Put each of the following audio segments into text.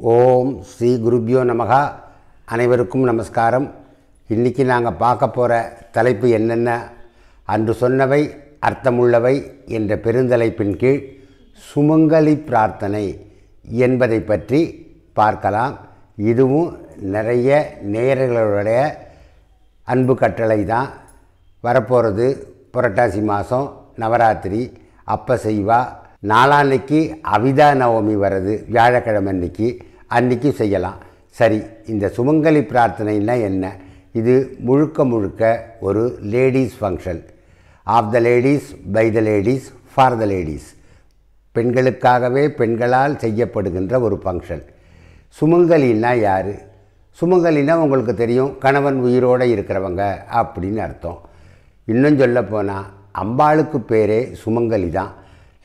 ஓம் ஸ்ரீ குருப்யோ நமகா. அனைவருக்கும் நமஸ்காரம். இன்றைக்கி நாங்கள் பார்க்க போகிற தலைப்பு என்னென்ன, அன்று சொன்னவை அர்த்தமுள்ளவை என்ற பெருந்தலைப்பின் கீழ் சுமங்கலி பிரார்த்தனை என்பதை பற்றி பார்க்கலாம். இதுவும் நிறைய நேயர்களுடைய அன்பு கட்டளை தான். வரப்போகிறது புரட்டாசி மாதம் நவராத்திரி, அப்போ செய்வா. நாளான்னைக்கு அவிதா நவமி வருது, வியாழக்கிழமை அன்றைக்கி செய்யலாம். சரி, இந்த சுமங்கலி பிரார்த்தனைன்னா என்ன? இது முழுக்க முழுக்க ஒரு ladies function. Of the ladies, by the ladies, for the ladies. பெண்களுக்காகவே பெண்களால் செய்யப்படுகின்ற ஒரு ஃபங்க்ஷன். சுமங்கலின்னா யார்? சுமங்கலின்னா உங்களுக்கு தெரியும், கணவன் உயிரோடு இருக்கிறவங்க அப்படின்னு அர்த்தம். இன்னும் சொல்லப்போனால் அம்பாளுக்கு பேரே சுமங்கலி தான்.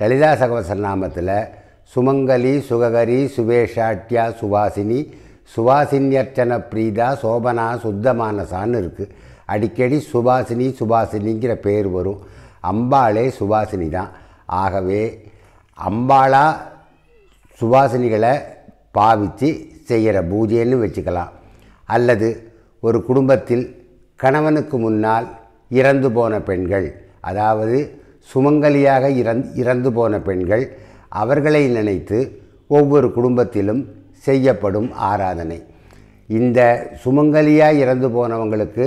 லலிதா சகவசரநாமத்தில் சுமங்கலி சுககரி சுவேஷாட்யா சுவாசினி சுவாசின்யர்ச்சன பிரீதா சோபனா சுத்தமானசான்னு இருக்குது. அடிக்கடி சுபாசினி சுபாசினிங்கிற பேர் வரும். அம்பாளே சுபாசினி தான். ஆகவே அம்பாளா சுபாசினிகளை பாவித்து செய்கிற பூஜைன்னு வச்சுக்கலாம். அல்லது ஒரு குடும்பத்தில் கணவனுக்கு முன்னால் இறந்து போன பெண்கள், அதாவது சுமங்கலியாக இறந்து போன பெண்கள், அவர்களை நினைத்து ஒவ்வொரு குடும்பத்திலும் செய்யப்படும் ஆராதனை. இந்த சுமங்கலியாக இறந்து போனவங்களுக்கு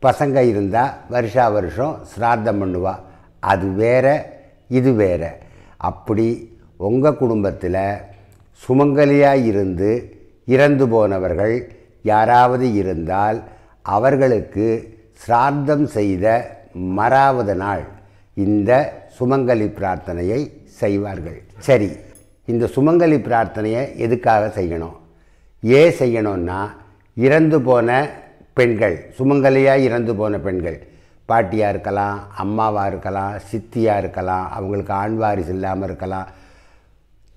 பசங்க இருந்தால் வருஷா வருஷம் சிரார்த்தம் பண்ணுவா. அது வேற, இது வேற. அப்படி உங்கள் குடும்பத்தில் சுமங்கலியாக இறந்து போனவர்கள் யாராவது இருந்தால் அவர்களுக்கு சிரார்த்தம் செய்த மறாவது நாள் இந்த சுமங்கலி பிரார்த்தனையை செய்வார்கள். சரி, இந்த சுமங்கலி பிரார்த்தனையை எதுக்காக செய்யணும்? ஏன் செய்யணும்னா, இறந்து போன பெண்கள், சுமங்கலியாக இறந்து போன பெண்கள், பாட்டியாக இருக்கலாம், அம்மாவாக இருக்கலாம், சித்தியாக இருக்கலாம், அவங்களுக்கு ஆண் வாரிசு இல்லாமல் இருக்கலாம்.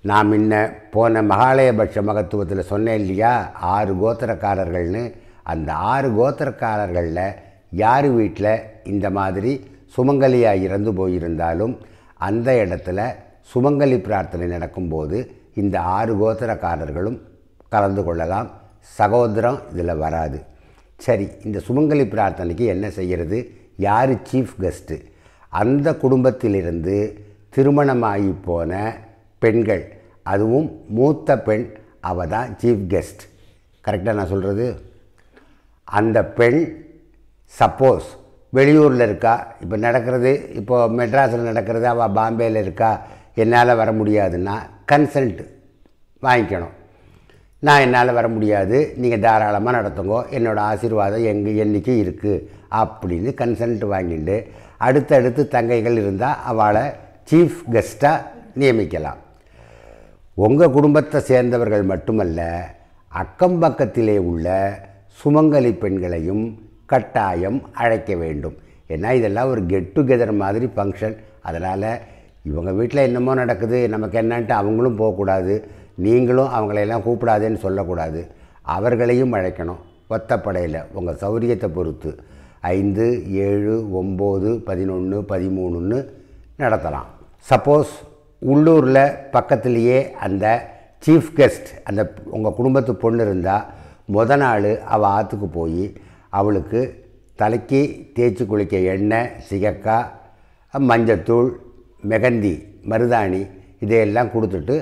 நான் முன்ன போன மகாலயபட்ச மகத்துவத்தில் சொன்னேன் இல்லையா, 6 கோத்திரக்காரர்கள்னு. அந்த 6 கோத்திரக்காரர்களில் யார் வீட்டில் இந்த மாதிரி சுமங்கலியாக இறந்து போயிருந்தாலும் அந்த இடத்துல சுமங்கலி பிரார்த்தனை நடக்கும்போது இந்த 6 கோத்திரக்காரர்களும் கலந்து கொள்ளலாம். சகோதரம் இதில் வராது. சரி, இந்த சுமங்கலி பிரார்த்தனைக்கு என்ன செய்கிறது? யார் சீஃப் கெஸ்ட்டு? அந்த குடும்பத்திலிருந்து திருமணமாகி போன பெண்கள், அதுவும் மூத்த பெண், அவள் தான் சீஃப் கெஸ்ட். கரெக்டாக நான் சொல்கிறது? அந்த பெண் சப்போஸ் வெளியூரில் இருக்கா, இப்போ நடக்கிறது, இப்போது மெட்ராஸில் நடக்கிறது, அவள் பாம்பேயில் இருக்கா, என்னால் வர முடியாதுன்னா கன்சல்ட் வாங்கிக்கணும். நான் என்னால் வர முடியாது, நீங்கள் தாராளமாக நடத்துங்கோ, என்னோடய ஆசீர்வாதம் என்னைக்கு இருக்குது அப்படின்னு கன்சல்ட் வாங்கிட்டு அடுத்தடுத்து தங்கைகள் இருந்தால் அவளை சீஃப் கெஸ்ட்டாக நியமிக்கலாம். உங்கள் குடும்பத்தை சேர்ந்தவர்கள் மட்டுமல்ல, அக்கம் பக்கத்திலே உள்ள சுமங்கலி பெண்களையும் கட்டாயம் அழைக்க வேண்டும். ஏன்னா இதெல்லாம் ஒரு கெட் டுகெதர் மாதிரி ஃபங்க்ஷன். அதனால் இவங்க வீட்டில் என்னமோ நடக்குது, நமக்கு என்னன்ட்டு அவங்களும் போகக்கூடாது, நீங்களும் அவங்களையெல்லாம் கூப்பிடாதேன்னு சொல்லக்கூடாது. அவர்களையும் அழைக்கணும். ஒத்தப்படையில் உங்கள் சௌரியத்தை பொறுத்து 5, 7, 9, 11, 13ன்னு நடத்தலாம். சப்போஸ் உள்ளூரில் பக்கத்துலேயே அந்த சீஃப் கெஸ்ட், அந்த உங்கள் குடும்பத்து பொண்ணு இருந்தால் நாள் அவள் ஆற்றுக்கு போய் அவளுக்கு தலைக்கு தேய்ச்சி குளிக்க எண்ணெய், சிகக்காய், மஞ்சத்தூள், மெகந்தி, மருதாணி இதையெல்லாம் கொடுத்துட்டு,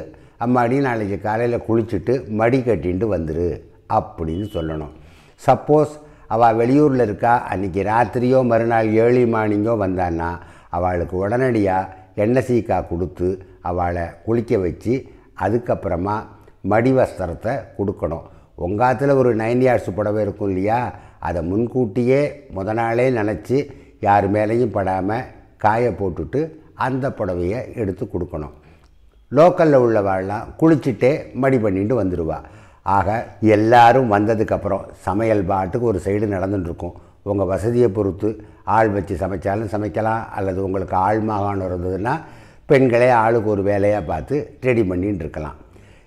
அம்மாடி நாளைக்கு காலையில் குளிச்சுட்டு மடி கட்டின்ட்டு வந்துரு அப்படின்னு சொல்லணும். சப்போஸ் அவள் வெளியூரில் இருக்கா, அன்றைக்கி ராத்திரியோ மறுநாள் ஏர்லி மார்னிங்கோ வந்தான்னா அவளுக்கு உடனடியாக எண்ணெய் சீக்காய் கொடுத்து அவளை குளிக்க வச்சு அதுக்கப்புறமா மடி வஸ்திரத்தை கொடுக்கணும். உங்காத்தில் ஒரு 9 yards புடவை இருக்கும் இல்லையா, அதை முன்கூட்டியே நாளே நினச்சி யார் மேலேயும் படாமல் காய போட்டுட்டு அந்த புடவையை எடுத்து கொடுக்கணும். லோக்கலில் உள்ளவாள்லாம் குளிச்சுட்டே மடி பண்ணிட்டு வந்துடுவா. ஆக எல்லோரும் வந்ததுக்கப்புறம் சமையல் பாட்டுக்கு ஒரு சைடு நடந்துட்டுருக்கும். உங்கள் வசதியை பொறுத்து ஆள் வச்சு சமைச்சாலும் சமைக்கலாம், அல்லது உங்களுக்கு ஆள் மாகாணம் இருந்ததுன்னா பெண்களே ஆளுக்கு ஒரு வேலையாக பார்த்து ரெடி பண்ணின்னு இருக்கலாம்.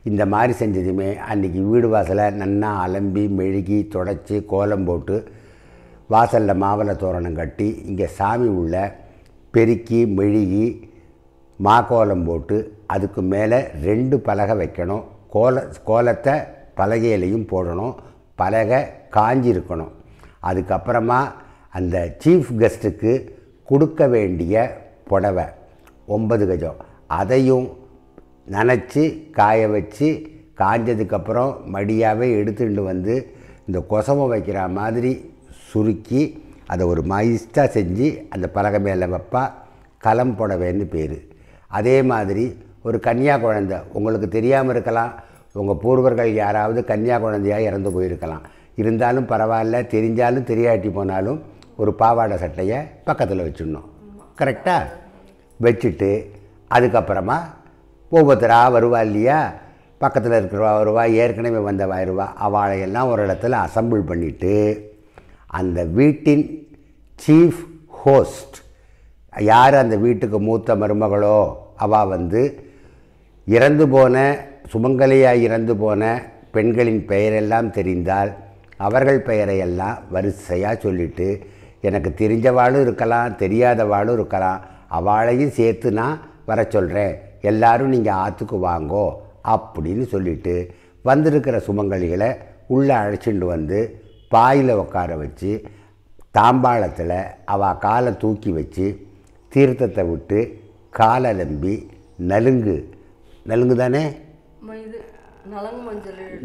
இந்த மாதிரி செஞ்சதுமே அன்றைக்கி வீடு வாசலை நன்னா அலம்பி மெழுகி தொடச்சி கோலம் போட்டு வாசலில் மாவளை தோரணம் கட்டி இங்கே சாமி உள்ள பெருக்கி மெழுகி மாக்கோலம் போட்டு அதுக்கு மேலே 2 பலகை வைக்கணும். கோலத்தை பலகையிலையும் போடணும். பலகை காஞ்சிருக்கணும். அதுக்கப்புறமா அந்த சீஃப் கெஸ்ட்டுக்கு கொடுக்க வேண்டிய புடவை 9 கஜம் அதையும் நனைச்சி காய வச்சு காஞ்சதுக்கப்புறம் மடியாகவே எடுத்துகிட்டு வந்து இந்த கொசவை வைக்கிற மாதிரி சுருக்கி அதை ஒரு மைஸ்டாக செஞ்சு அந்த பலகை மேலே வைப்பா. கலம் புடவைன்னு பேர். அதே மாதிரி ஒரு கன்னியா குழந்தை, உங்களுக்கு தெரியாமல் இருக்கலாம், உங்கள் பூர்வர்கள் யாராவது கன்னியா குழந்தையாக இறந்து போயிருக்கலாம். இருந்தாலும் பரவாயில்ல, தெரிஞ்சாலும் தெரியாட்டி போனாலும் ஒரு பாவாடை சட்டையை பக்கத்தில் வச்சிடணும். கரெக்டாக வச்சுட்டு அதுக்கப்புறமா ஒவ்வொருத்தராக வருவா இல்லையா, பக்கத்தில் இருக்கிறவா வருவா, ஏற்கனவே வந்தவா வருவா, அவளையெல்லாம் ஒரு இடத்துல அசம்பிள் பண்ணிவிட்டு அந்த வீட்டின் சீஃப் ஹோஸ்ட் யார் அந்த வீட்டுக்கு மூத்த மருமகளோ அவள் வந்து இறந்து போன சுமங்கலியாக இறந்து போன பெண்களின் பெயரெல்லாம் தெரிந்தால் அவர்கள் பெயரையெல்லாம் வரிசையாக சொல்லிவிட்டு, எனக்கு தெரிஞ்சவாளும் இருக்கலாம் தெரியாதவாளும் இருக்கலாம், அவளையும் சேர்த்து நான் வர சொல்கிறேன், எல்லோரும் நீங்கள் ஆற்றுக்கு வாங்கோ அப்படின்னு சொல்லிவிட்டு வந்திருக்கிற சுமங்கலிகளை உள்ளே அழைச்சிட்டு வந்து பாயில் உட்கார வச்சு தாம்பாளத்தில் அவள் காலை தூக்கி வச்சு தீர்த்தத்தை விட்டு காலை நம்பி நலுங்கு தானே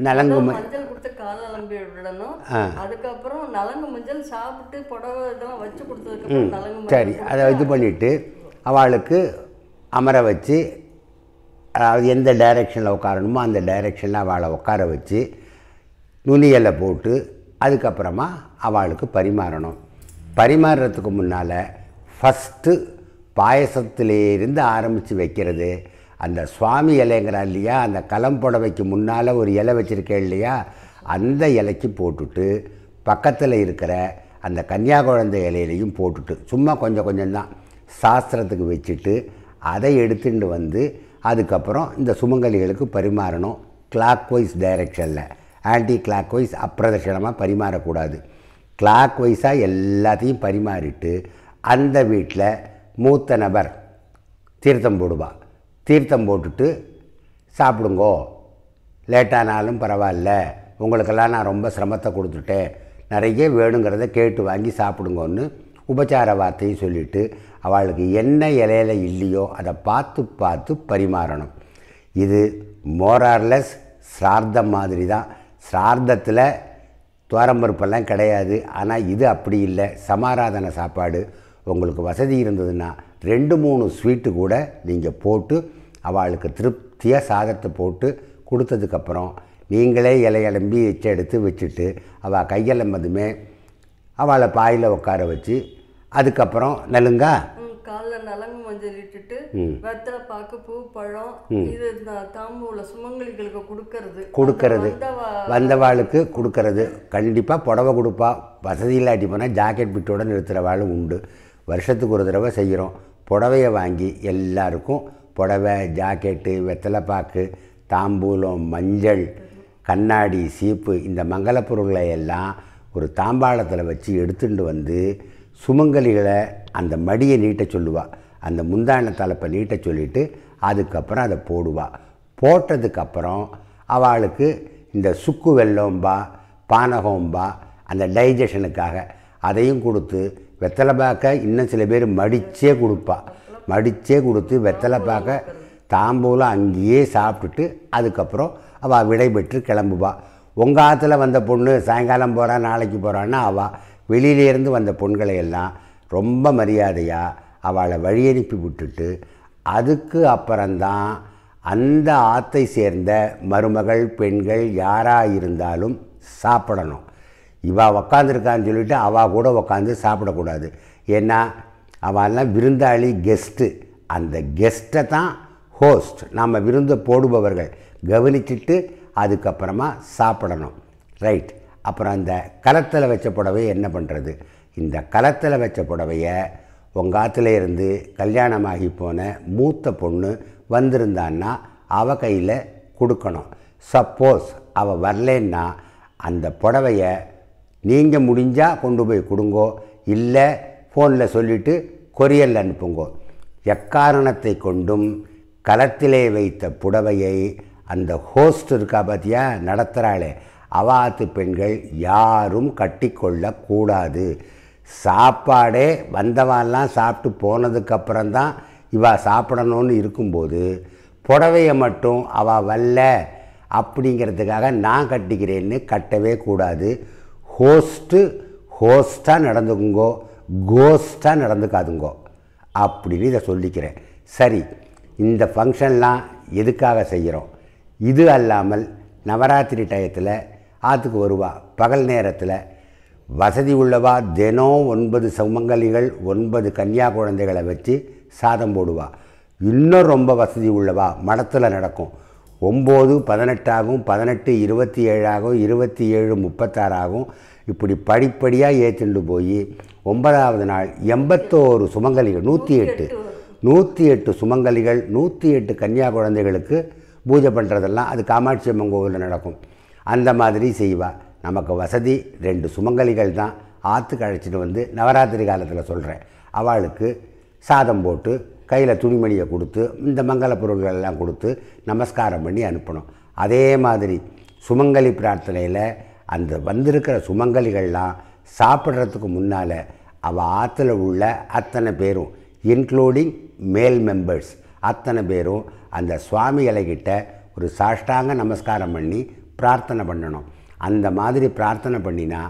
நலங்கு மஞ்சள் கொடுத்து காலை நம்பி விடணும். அதுக்கப்புறம் நலங்கு மஞ்சள் சாப்பிட்டு புடவை இதெல்லாம் வச்சு கொடுத்ததுக்கு சரி அதை இது பண்ணிவிட்டு அவளுக்கு அமர வச்சு, அதாவது எந்த டைரெக்ஷனில் உட்காரணுமோ அந்த டைரெக்ஷனில் அவளை உட்கார வச்சு நுனியலை போட்டு அதுக்கப்புறமா அவளுக்கு பரிமாறணும். பரிமாறுறதுக்கு முன்னால் ஃபஸ்ட்டு பாயசத்திலேருந்து ஆரம்பித்து வைக்கிறது அந்த சுவாமி இலைங்கிறா இல்லையா, அந்த களம் புடவைக்கு முன்னால் ஒரு இலை வச்சுருக்கேன் இல்லையா, அந்த இலைக்கு போட்டுட்டு பக்கத்தில் இருக்கிற அந்த கன்னியா குழந்தை இலையிலையும் போட்டுட்டு சும்மா கொஞ்சம் கொஞ்சம்தான் சாஸ்திரத்துக்கு வச்சுட்டு அதை எடுத்துட்டு வந்து அதுக்கப்புறம் இந்த சுமங்கலிகளுக்கு பரிமாறணும். கிளாக் வைஸ் டைரெக்ஷனில், ஆன்டி கிளாக் வைஸ் அப்பிரதட்சணமாக பரிமாறக்கூடாது. கிளாக் வைஸாக எல்லாத்தையும் பரிமாறிட்டு அந்த வீட்டில் மூத்த நபர் தீர்த்தம் போடுவா. தீர்த்தம் போட்டுட்டு சாப்பிடுங்கோ, லேட்டானாலும் பரவாயில்ல, உங்களுக்கெல்லாம் நான் ரொம்ப சிரமத்தை கொடுத்துட்டேன், நிறைய வேணுங்கிறத கேட்டு வாங்கி சாப்பிடுங்கன்னு உபச்சார வார்த்தையும் சொல்லிவிட்டு அவளுக்கு என்ன இலையில இல்லையோ அதை பார்த்து பரிமாறணும். இது மோரார்லெஸ் சிரார்த்தம் மாதிரி தான். சிரார்த்தத்தில் துவரம்பருப்பெல்லாம் கிடையாது. ஆனால் இது அப்படி இல்லை, சமாராதன சாப்பாடு. உங்களுக்கு வசதி இருந்ததுன்னா 2-3 ஸ்வீட்டு கூட நீங்கள் போட்டு அவளுக்கு திருப்தியாக சாதத்தை போட்டு கொடுத்ததுக்கப்புறம் நீங்களே இலையலம்பி எடுத்து வச்சுட்டு அவள் கையலம்பதுமே அவளை பாயில் உட்கார வச்சு அதுக்கப்புறம் நலுங்கா காலில் நலங்கு மஞ்சள் இட்டுட்டு வெத்தலை பாக்கு பூ பழம் இது தாம்பூல சுமங்கலிகளுக்கு கொடுக்கறது வந்தவாளுக்கு கொடுக்கறது. கண்டிப்பாக புடவை கொடுப்பா. வசதி இல்லாட்டி போனால் ஜாக்கெட் பிட்டோடு நிறுத்துகிறவாளும் உண்டு. வருஷத்துக்கு ஒரு தடவை செய்கிறோம். புடவையை வாங்கி எல்லாருக்கும் புடவை, ஜாக்கெட்டு, வெத்தலைப்பாக்கு, தாம்பூலம், மஞ்சள், கண்ணாடி, சீப்பு இந்த மங்கள பொருள்களை எல்லாம் ஒரு தாம்பாளத்தில் வச்சு எடுத்துட்டு வந்து சுமங்கலிகளை அந்த மடியை நீட்ட சொல்லுவாள். அந்த முந்தான தலைப்பை நீட்ட சொல்லிவிட்டு அதுக்கப்புறம் அதை போடுவாள். போட்டதுக்கப்புறம் அவளுக்கு இந்த சுக்கு வெல்லம்பா பானகம்பா அந்த டைஜஷனுக்காக அதையும் கொடுத்து வெத்தலை பாக்க இன்னும் சில பேர் மடித்தே கொடுத்து வெத்தலை பாக்க தாம்பூலம் அங்கேயே சாப்பிட்டுட்டு அதுக்கப்புறம் அவள் விடைபெற்று கிளம்புவா. உங்கள் ஆற்றுல வந்த பொண்ணு சாயங்காலம் போகிறா நாளைக்கு போகிறான்னா அவள் வெளியிலேருந்து வந்த பொண்களை எல்லாம் ரொம்ப மரியாதையாக அவளை வழி அனுப்பி விட்டுட்டு அதுக்கு அப்புறம்தான் அந்த ஆற்றை சேர்ந்த மருமகள் பெண்கள் யாராக இருந்தாலும் சாப்பிடணும். இவள் உக்காந்துருக்கான்னு சொல்லிவிட்டு அவள் கூட உக்காந்து சாப்பிடக்கூடாது. ஏன்னா அவெல்லாம் விருந்தாளி, கெஸ்ட்டு. அந்த கெஸ்ட்டை தான் ஹோஸ்ட், நம்ம விருந்து போடுபவர்கள் கவனிச்சுட்டு அதுக்கப்புறமா சாப்பிடணும். ரைட். அப்புறம் அந்த களத்தில் வச்ச புடவையை என்ன பண்ணுறது? இந்த களத்தில் வச்ச புடவையை உங்கள் ஆற்றுல இருந்து கல்யாணமாகி போன மூத்த பொண்ணு வந்திருந்தான்னா அவள் கையில் கொடுக்கணும். சப்போஸ் அவள் வரலன்னா அந்த புடவையை நீங்கள் முடிஞ்சால் கொண்டு போய் கொடுங்கோ, இல்லை ஃபோனில் சொல்லிவிட்டு கொரியரில் அனுப்புங்கோ. எக்காரணத்தை கொண்டும் களத்திலே வைத்த புடவையை அந்த ஹோஸ்ட் இருக்கா பார்த்தியா, நடத்துகிறாளே, அவாத்து பெண்கள் யாரும் கட்டிக்கொள்ளக்கூடாது. சாப்பாடே வந்தவான்லாம் சாப்பிட்டு போனதுக்கப்புறம்தான் இவா சாப்பிடணும்னு இருக்கும்போது புடவையை மட்டும் அவள் வரல அப்படிங்கிறதுக்காக நான் கட்டிக்கிறேன்னு கட்டவே கூடாது. ஹோஸ்ட்டாக நடந்துக்குங்கோ, கோஸ்ட்டாக நடந்துக்காதுங்கோ அப்படின்னு இதை சொல்லிக்கிறேன். சரி, இந்த ஃபங்க்ஷன்லாம் எதுக்காக செய்கிறோம்? இது அல்லாமல் நவராத்திரி டயத்தில் ஆற்றுக்கு வருவா. பகல் நேரத்தில் வசதி உள்ளவா தினம் 9 சுமங்கலிகள் 9 கன்னியா குழந்தைகளை வச்சு சாதம் போடுவா. இன்னும் ரொம்ப வசதி உள்ளவா மடத்தில் நடக்கும். 9 18 ஆகும், 18 27 ஆகும், 27 36 ஆகும். இப்படி படிப்படியாக ஏற்றிண்டு போய் 9ஆவது நாள் 81 சுமங்கலிகள் 108 சுமங்கலிகள் 108 கன்னியா குழந்தைகளுக்கு பூஜை பண்ணுறதெல்லாம் அது காமாட்சி அம்மன் கோவிலில் நடக்கும். அந்த மாதிரி செய்வா. நமக்கு வசதி 2 சுமங்கலிகள் தான் ஆற்றுக்கு அழைச்சிட்டு வந்து நவராத்திரி காலத்தில் சொல்கிறேன், அவளுக்கு சாதம் போட்டு கையில் துணிமணியை கொடுத்து இந்த மங்கள பொருள்கள் எல்லாம் கொடுத்து நமஸ்காரம் பண்ணி அனுப்பணும். அதே மாதிரி சுமங்கலி பிரார்த்தனையில் அந்த வந்திருக்கிற சுமங்கலிகள்லாம் சாப்பிட்றதுக்கு முன்னால் அவள் ஆற்றுல உள்ள அத்தனை பேரும் இன்க்ளூடிங் மேல் மெம்பர்ஸ் அத்தனை பேரும் அந்த சுவாமி இலைகிட்ட ஒரு சாஷ்டாங்க நமஸ்காரம் பண்ணி பிரார்த்தனை பண்ணணும். அந்த மாதிரி பிரார்த்தனை பண்ணினா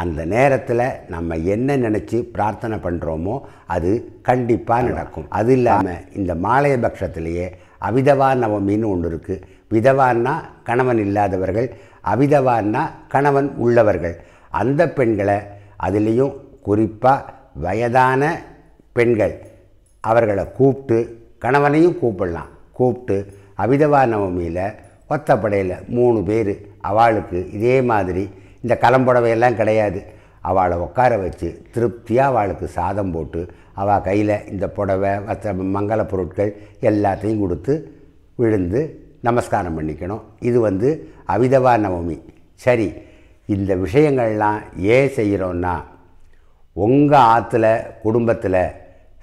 அந்த நேரத்தில் நம்ம என்ன நினச்சி பிரார்த்தனை பண்ணுறோமோ அது கண்டிப்பாக நடக்கும். அது இல்லாமல் இந்த மாலைய பட்சத்திலேயே அவிதவா நவமின்னு ஒன்று இருக்குது. விதவான்னா கணவன் இல்லாதவர்கள், அவிதவான்னா கணவன் உள்ளவர்கள். அந்த பெண்களை அதுலேயும் குறிப்பாக வயதான பெண்கள் அவர்களை கூப்பிட்டு, கணவனையும் கூப்பிட்டு அவிதவா நவமியில் ஒத்தப்படையில் 3 பேர் அவளுக்கு இதே மாதிரி இந்த கலம்புடவையெல்லாம் கிடையாது, அவளை உட்கார வச்சு திருப்தியாக அவளுக்கு சாதம் போட்டு அவள் கையில் இந்த புடவை மங்கள பொருட்கள் எல்லாத்தையும் கொடுத்து விழுந்து நமஸ்காரம் பண்ணிக்கணும். இது அவிதவா நவமி. சரி, இந்த விஷயங்கள்லாம் ஏன் செய்கிறோன்னா, உங்கள் ஆற்றுல குடும்பத்தில்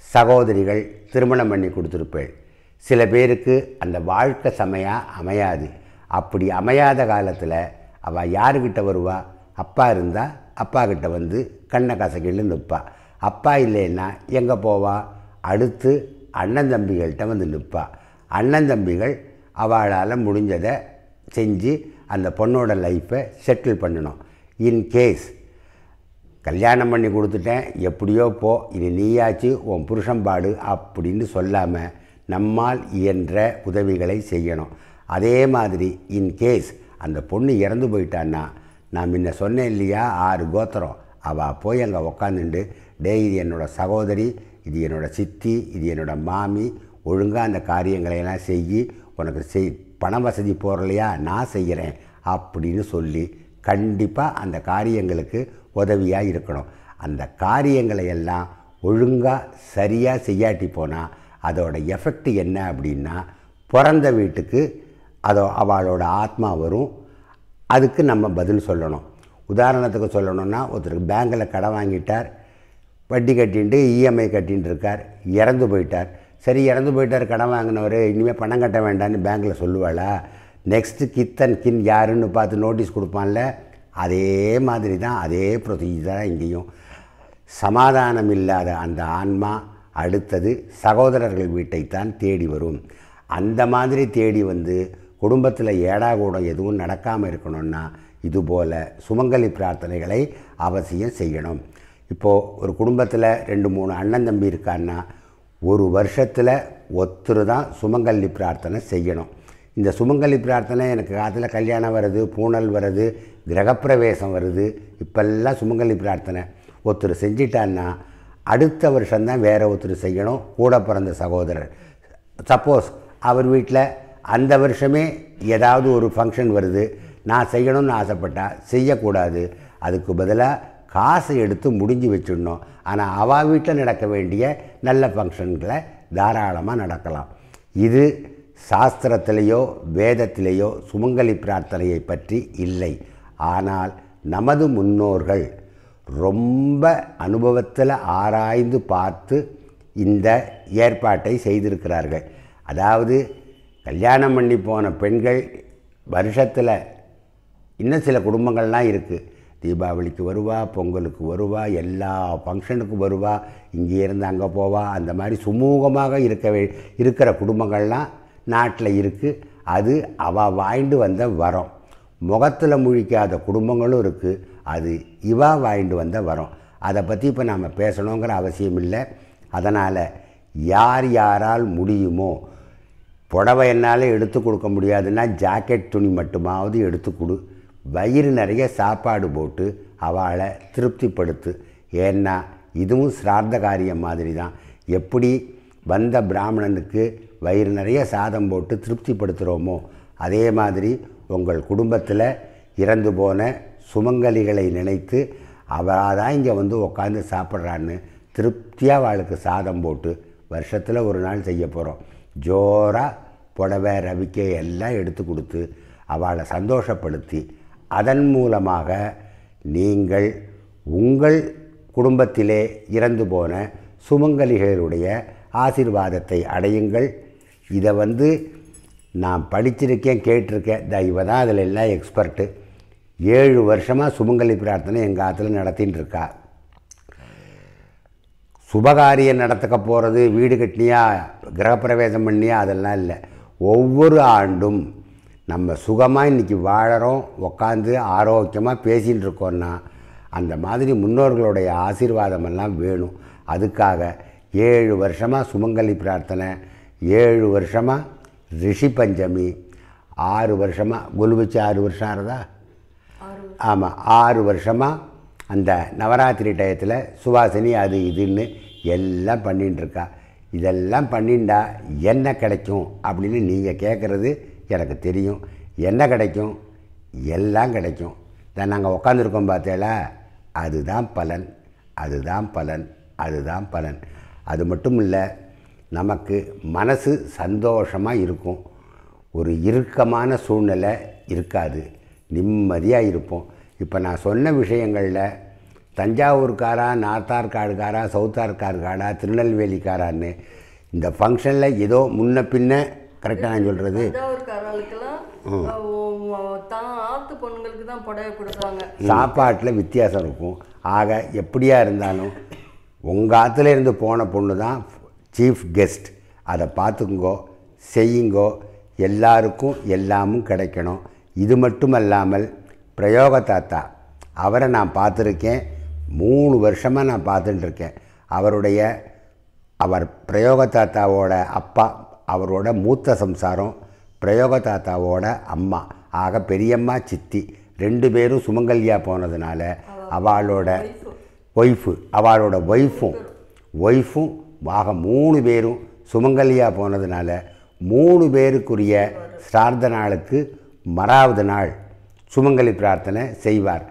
சகோதரிகள் திருமணம் பண்ணி கொடுத்துருப்பேள். சில பேருக்கு அந்த வாழ்க்கை செமையாக அமையாது. அப்படி அமையாத காலத்தில் அவள் யாருக்கிட்ட வருவா? அப்பா இருந்தால் அப்பா கிட்ட வந்து கண்ணை கசக்கின்னு நிற்பா. அப்பா இல்லைன்னா எங்கே போவா? அடுத்து அண்ணன் தம்பிகள்கிட்ட வந்து நிற்பா. அண்ணன் தம்பிகள் அவளால் முடிஞ்சதை செஞ்சு அந்த பொண்ணோட லைஃப்பை செட்டில் பண்ணணும். இன்கேஸ் கல்யாணம் பண்ணி கொடுத்துட்டேன், எப்படியோ போ, இனி நீயாச்சு உன் புருஷன்பாடு அப்படின்னு சொல்லாமல் நம்மால் இயன்ற உதவிகளை செய்யணும். அதே மாதிரி இன்கேஸ் அந்த பொண்ணு இறந்து போயிட்டான்னா, நான் முன்ன சொன்னேன் இல்லையா 6 கோத்திரம், அவள் போய் அங்கே உக்காந்துண்டு, இது என்னோடய சகோதரி, இது என்னோடய சித்தி, இது என்னோடய மாமி, ஒழுங்காக அந்த காரியங்களையெல்லாம் செய்யி, உனக்கு பண வசதி போகிறலையா நான் செய்கிறேன் அப்படின்னு சொல்லி கண்டிப்பாக அந்த காரியங்களுக்கு உதவியாக இருக்கணும். அந்த காரியங்களை எல்லாம் ஒழுங்காக சரியாக செய்யாட்டி போனால் அதோட எஃபெக்ட் என்ன அப்படின்னா, பிறந்த வீட்டுக்கு அவளோட ஆத்மா வரும். அதுக்கு நம்ம பதில் சொல்லணும். உதாரணத்துக்கு சொல்லணும்னா, ஒருத்தருக்கு பேங்கில் கடன் வாங்கிட்டார், வட்டி கட்டின்ட்டு இஎம்ஐ கட்டின்னு இருக்கார், இறந்து போயிட்டார். சரி, இறந்து போயிட்டார் கடன் வாங்கினவர், இனிமேல் பணம் கட்ட வேண்டான்னு பேங்கில் சொல்லுவாளா? நெக்ஸ்ட்டு கித்தன் கின் யாருன்னு பார்த்து நோட்டீஸ் கொடுப்பான்ல, அதே மாதிரி தான், அதே ப்ரொசீஜர் தான் இங்கேயும். சமாதானம் இல்லாத அந்த ஆன்மா அடுத்தது சகோதரர்கள் வீட்டைத்தான் தேடி வரும். அந்த மாதிரி தேடி வந்து குடும்பத்தில் ஏடாகூடம் எதுவும் நடக்காமல் இருக்கணும்னா இதுபோல் சுமங்கலி பிரார்த்தனைகளை அவசியம் செய்யணும். இப்போது ஒரு குடும்பத்தில் 2-3 அண்ணன் தம்பி இருக்கான்னா ஒரு வருஷத்தில் ஒருத்தர் தான் சுமங்கலி பிரார்த்தனை செய்யணும். இந்த சுமங்கலி பிரார்த்தனை எனக்கு காலத்தில் கல்யாணம் வருது, பூணல் வருது, கிரகப்பிரவேசம் வருது, இப்பெல்லாம் சுமங்கலி பிரார்த்தனை ஒருத்தர் செஞ்சிட்டான்னா அடுத்த வருஷம்தான் வேறு ஒருத்தர் செய்யணும், கூட பிறந்த சகோதரர். சப்போஸ் அவர் வீட்டில் அந்த வருஷமே ஏதாவது ஒரு ஃபங்க்ஷன் வருது, நான் செய்யணும்னு ஆசைப்பட்டால் செய்யக்கூடாது. அதுக்கு பதிலாக காசை எடுத்து முடிஞ்சு வச்சிடணும். ஆனால் அவள் வீட்டில் நடக்க வேண்டிய நல்ல ஃபங்க்ஷன்களை தாராளமாக நடக்கலாம். இது சாஸ்திரத்திலேயோ வேதத்திலேயோ சுமங்கலி பிரார்த்தனையை பற்றி இல்லை. ஆனால் நமது முன்னோர்கள் ரொம்ப அனுபவத்தில் ஆராய்ந்து பார்த்து இந்த ஏற்பாட்டை செய்திருக்கிறார்கள். அதாவது கல்யாணம் பண்ணி போன பெண்கள் வருஷத்தில் இன்னும் சில குடும்பங்கள்லாம் இருக்குது. தீபாவளிக்கு வருவா, பொங்கலுக்கு வருவா, எல்லா ஃபங்க்ஷனுக்கும் வருவா, இங்கே இருந்து அங்கே போவா. அந்த மாதிரி சுமூகமாக இருக்கிற குடும்பங்கள்லாம் நாட்டில் இருக்குது. அது அவள் வாய்ண்டு வந்த வரம். முகத்தில் முழிக்காத குடும்பங்களும் இருக்குது. அது இவா வாய்ண்டு வந்த வரம். அதை பற்றி இப்போ நாம் பேசணுங்கிற அவசியம் இல்லை. அதனால் யார் யாரால் முடியுமோ, புடவை என்னால் எடுத்து கொடுக்க முடியாதுன்னா ஜாக்கெட் துணி மட்டுமாவது எடுத்து கொடு. வயிறு நிறைய சாப்பாடு போட்டு அவளை திருப்திப்படுத்து. ஏன்னா இதுவும் சிரார்த்த காரியம் மாதிரி தான். எப்படி வந்த பிராமணனுக்கு வயிறு நிறைய சாதம் போட்டு திருப்திப்படுத்துகிறோமோ, அதே மாதிரி உங்கள் குடும்பத்தில் இறந்து போன சுமங்கலிகளை நினைத்து அவள் தான் இங்கே வந்து உட்காந்து சாப்பிட்றான்னு திருப்தியாக அவளுக்கு சாதம் போட்டு வருஷத்தில் ஒரு நாள் செய்ய போகிறோம். ஜோராக புடவை ரவிக்கை எல்லாம் எடுத்து கொடுத்து அவளை சந்தோஷப்படுத்தி அதன் மூலமாக நீங்கள் உங்கள் குடும்பத்திலே இறந்து போன சுமங்கலிகளுடைய ஆசீர்வாதத்தை அடையுங்கள். இதை வந்து நான் படிச்சிருக்கேன், கேட்டிருக்கேன். இவ தான் அதில் எல்லாம் எக்ஸ்பர்ட்டு. 7 வருஷமாக சுமங்கலி பிரார்த்தனை எங்கள் ஆற்றுல நடத்தின்னு இருக்கா. சுபகாரியம் நடத்துக்க போகிறது, வீடு கட்டினியா, கிரகப்பிரவேசம் பண்ணியா, அதெல்லாம் இல்லை. ஒவ்வொரு ஆண்டும் நம்ம சுகமாக இன்றைக்கி வாழறோம், உட்காந்து ஆரோக்கியமாக பேசின்னு இருக்கோன்னா அந்த மாதிரி முன்னோர்களுடைய ஆசீர்வாதமெல்லாம் வேணும். அதுக்காக 7 வருஷமாக சுமங்கலி பிரார்த்தனை, 7 வருஷமாக ரிஷி பஞ்சமி, 6 வருஷமாக குலுவச்சு 6 வருஷம் ஆறுதா? ஆமாம், 6 வருஷமாக அந்த நவராத்திரி டயத்தில் சுவாசினி அது இதுன்னு எல்லாம் பண்ணிட்டுருக்கா. இதெல்லாம் பண்ணிண்டா என்ன கிடைக்கும் அப்படின்னு நீங்கள் கேட்குறது எனக்கு தெரியும். என்ன கிடைக்கும்? எல்லாம் கிடைக்கும். தான் நாங்கள் உட்காந்துருக்கோம் பார்த்தேலா, அதுதான் பலன், அதுதான் பலன், அதுதான் பலன். அது மட்டும் இல்லை, நமக்கு மனசு சந்தோஷமாக இருக்கும். ஒரு இறுக்கமான சூழ்நிலை இருக்காது, நிம்மதியாக இருப்போம். இப்போ நான் சொன்ன விஷயங்களில் தஞ்சாவூர்காரா, நார்த்தார்காடுக்காரா, சவுத்தார்காடுக்காரா, திருநெல்வேலிக்காரான்னு இந்த ஃபங்க்ஷனில் ஏதோ முன்ன பின்ன கரெக்டாக நான் சொல்கிறது, ஆத்து பொண்ணுங்களுக்கு தான் புடவை கொடுப்பாங்க. சாப்பாட்டில் வித்தியாசம் இருக்கும். ஆக எப்படியா இருந்தாலும் உங்கள் ஆற்றுல இருந்து போன பொண்ணு தான் சீஃப் கெஸ்ட். அதை பார்த்துக்குங்கோ, செய்யுங்கோ. எல்லாருக்கும் எல்லாமும் கிடைக்கணும். இது மட்டும் அல்லாமல் பிரயோக தாத்தா, அவரை நான் பார்த்துருக்கேன். 3 வருஷமாக நான் பார்த்துட்டுருக்கேன். அவர் பிரயோக தாத்தாவோட அப்பா, அவரோட மூத்த சம்சாரம் பிரயோக தாத்தாவோட அம்மா, ஆக பெரியம்மா சித்தி 2 பேரும் சுமங்கல்யா போனதுனால அவளோட ஒய்ஃபு, அவளோட ஒய்ஃபும் ஆக 3 பேரும் சுமங்கல்யா போனதுனால 3 பேருக்குரிய சிரார்த்த நாளுக்கு மறாவது நாள் சுமங்கலி பிரார்த்தனை செய்வார்.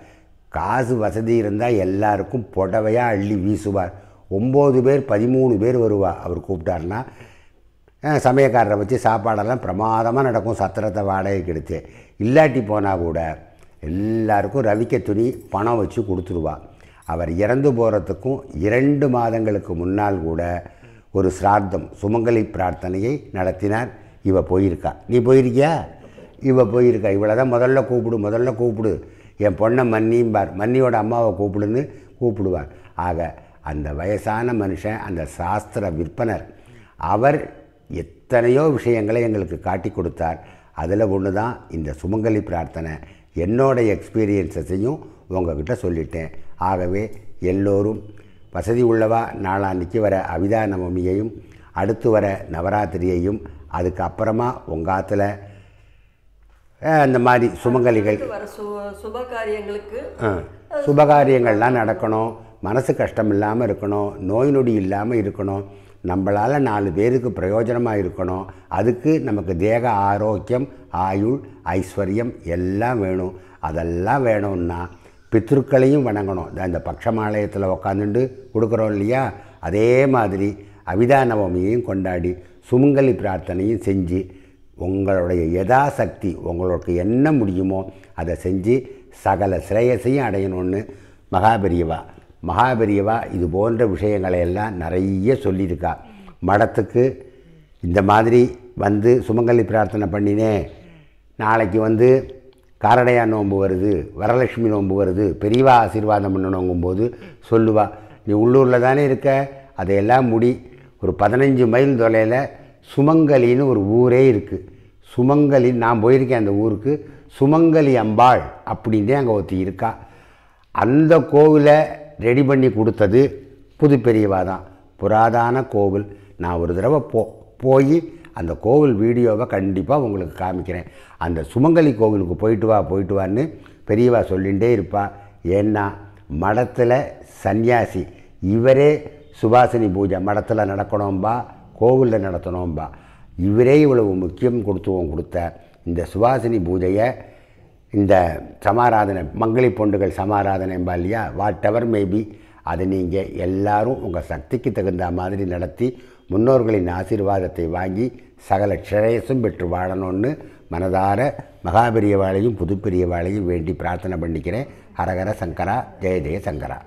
காசு வசதி இருந்தால் எல்லாருக்கும் புடவையாக அள்ளி வீசுவார். 9 பேர் 13 பேர் வருவா. அவர் கூப்பிட்டாருன்னா சமயக்காரரை வச்சு சாப்பாடெல்லாம் பிரமாதமாக நடக்கும். சத்திரத்தை வாடகைக்கு எடுத்து இல்லாட்டி போனால் கூட எல்லாருக்கும் ரவிக்க துணி பணம் வச்சு கொடுத்துருவா. அவர் இறந்து போகிறதுக்கும் 2 மாதங்களுக்கு முன்னால் கூட ஒரு சிரார்த்தம் சுமங்கலி பிரார்த்தனையை நடத்தினார். இவ போயிருக்கா. நீ போயிருக்கியா? இவ போயிருக்கா. இவளை தான் முதல்ல கூப்பிடு, என் பொண்ணை மன்னியும்பார், மன்னியோட அம்மாவை கூப்பிடுன்னு கூப்பிடுவார். ஆக அந்த வயசான மனுஷன், அந்த சாஸ்திர விற்பனர், அவர் எத்தனையோ விஷயங்களை எங்களுக்கு காட்டி கொடுத்தார். அதில் ஒன்று தான் இந்த சுமங்கலி பிரார்த்தனை. என்னோட எக்ஸ்பீரியன்ஸஸையும் உங்ககிட்ட சொல்லிட்டேன். ஆகவே எல்லோரும் வசதி உள்ளவா நாளான்னைக்கு வர அவிதா நவமியையும் அடுத்து வர நவராத்திரியையும் அதுக்கு அப்புறமா உங்கள் ஆற்றுல அந்த மாதிரி சுமங்கலிகள் சுபகாரியங்கள்லாம் நடக்கணும். மனசு கஷ்டம் இல்லாமல் இருக்கணும், நோய் நொடி இல்லாமல் இருக்கணும், நம்மளால் 4 பேருக்கு பிரயோஜனமாக இருக்கணும். அதுக்கு நமக்கு தேக ஆரோக்கியம், ஆயுள், ஐஸ்வர்யம் எல்லாம் வேணும். அதெல்லாம் வேணும்னா பித்ருக்களையும் வணங்கணும். இந்த பட்சமாலயத்தில் உக்காந்துட்டு கொடுக்குறோம் இல்லையா, அதே மாதிரி அவிதா நவமியையும் கொண்டாடி சுமங்கலி பிரார்த்தனையும் செஞ்சு உங்களுடைய யதாசக்தி உங்களுக்கு என்ன முடியுமோ அதை செஞ்சு சகல சிரேயசையும் அடையணும்னு மகாபெரியவா இது போன்ற விஷயங்களை எல்லாம் நிறைய சொல்லியிருக்கா. மடத்துக்கு இந்த மாதிரி வந்து சுமங்கலி பிரார்த்தனை பண்ணினேன், நாளைக்கு வந்து காரடையா நோன்பு வருது, வரலட்சுமி நோன்பு வருது, பெரியவா ஆசீர்வாதம் பண்ணணுங்கும்போது சொல்லுவா, நீ உள்ளூரில் தானே இருக்க, அதையெல்லாம் முடி. ஒரு 15 மைல் தொலைவில் சுமங்கலின்னு ஒரு ஊரே இருக்குது. சுமங்கலி, நான் போயிருக்கேன் அந்த ஊருக்கு. சுமங்கலி அம்பாள் அப்படின்ட்டு அங்கே ஒருத்தி இருக்கா. அந்த கோவிலை ரெடி பண்ணி கொடுத்தது புது பெரியவா தான். புராதான கோவில். நான் ஒரு தடவை போய் அந்த கோவில் வீடியோவை கண்டிப்பாக உங்களுக்கு காமிக்கிறேன். அந்த சுமங்கலி கோவிலுக்கு போயிட்டு வான்னு பெரியவா சொல்லிகிட்டே இருப்பா. ஏன்னா மடத்தில் சன்னியாசி இவரே சுபாசினி பூஜை மடத்தில் நடக்கணும்பா, கோவிலில் நடத்தணும்பா. இவரே இவ்வளவு முக்கியம் கொடுத்த இந்த சுபாசினி பூஜையை, இந்த சமாராதனை, மங்களி பொண்டுகள் சமாராதனைம்பா இல்லையா, வாட் எவர் மேபி, அதை நீங்கள் எல்லாரும் உங்கள் சக்திக்கு தகுந்த மாதிரி நடத்தி முன்னோர்களின் ஆசீர்வாதத்தை வாங்கி சகல க்ஷேயசும் பெற்று வாழணும்னு மனதார மகாபெரியவாளையும் புதுப்பெரியவாளையும் வேண்டி பிரார்த்தனை பண்ணிக்கிறேன். ஹரஹர சங்கரா, ஜெய ஜெய சங்கரா.